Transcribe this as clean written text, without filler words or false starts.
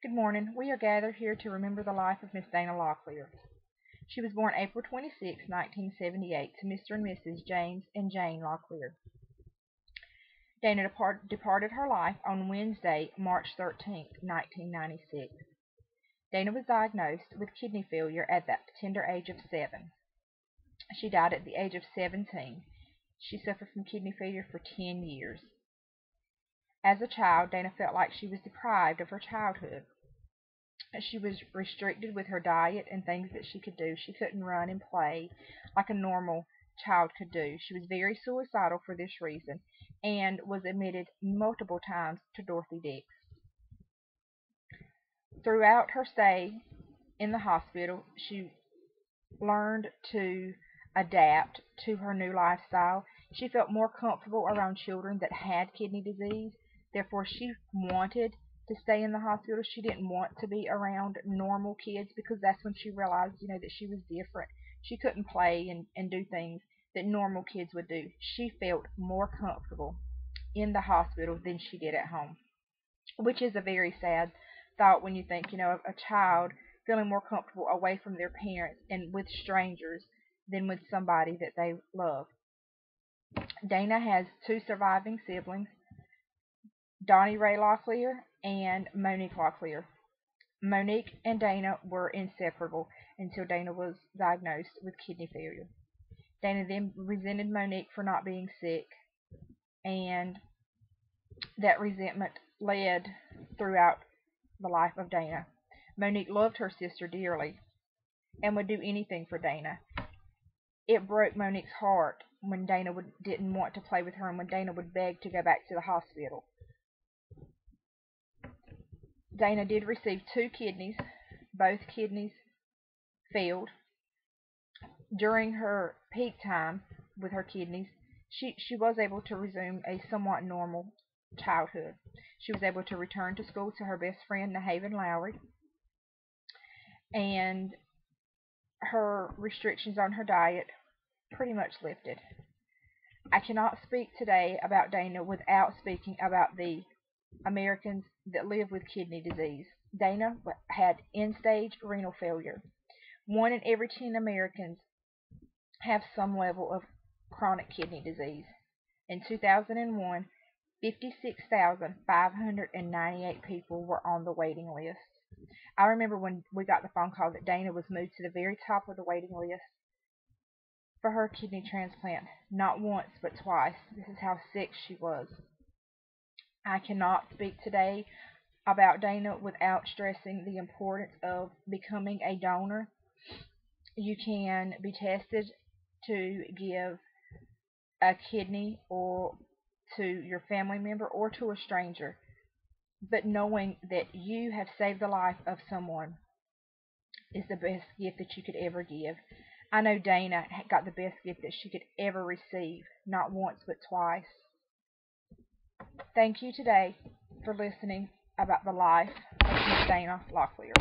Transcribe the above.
Good morning. We are gathered here to remember the life of Miss Dana Locklear. She was born April 26, 1978, to Mr. and Mrs. James and Jane Locklear. Dana departed her life on Wednesday, March 13, 1996. Dana was diagnosed with kidney failure at the tender age of 7. She died at the age of 17. She suffered from kidney failure for 10 years. As a child, Dana felt like she was deprived of her childhood. She was restricted with her diet and things that she could do. She couldn't run and play like a normal child could do. She was very suicidal for this reason and was admitted multiple times to Dorothy Dix. Throughout her stay in the hospital, she learned to adapt to her new lifestyle. She felt more comfortable around children that had kidney disease. Therefore, she wanted to stay in the hospital. She didn't want to be around normal kids because that's when she realized, that she was different. She couldn't play and do things that normal kids would do. She felt more comfortable in the hospital than she did at home, which is a very sad thought when you think, of a child feeling more comfortable away from their parents and with strangers than with somebody that they love. Dana has 2 surviving siblings, Donnie Ray Locklear and Monique Locklear. Monique and Dana were inseparable until Dana was diagnosed with kidney failure. Dana then resented Monique for not being sick, and that resentment led throughout the life of Dana. Monique loved her sister dearly and would do anything for Dana. It broke Monique's heart when Dana didn't want to play with her and when Dana would beg to go back to the hospital. Dana did receive 2 kidneys. Both kidneys failed. During her peak time with her kidneys, she was able to resume a somewhat normal childhood. She was able to return to school to her best friend, Nahaven Lowry, and her restrictions on her diet pretty much lifted. I cannot speak today about Dana without speaking about the Americans that live with kidney disease. Dana had end-stage renal failure. 1 in every 10 Americans have some level of chronic kidney disease. In 2001, 56,598 people were on the waiting list. I remember when we got the phone call that Dana was moved to the very top of the waiting list for her kidney transplant, not once but twice. This is how sick she was. I cannot speak today about Dana without stressing the importance of becoming a donor. You can be tested to give a kidney or to your family member or to a stranger, but knowing that you have saved the life of someone is the best gift that you could ever give. I know Dana got the best gift that she could ever receive, not once but twice. Thank you today for listening about the life of Miss Dana Locklear.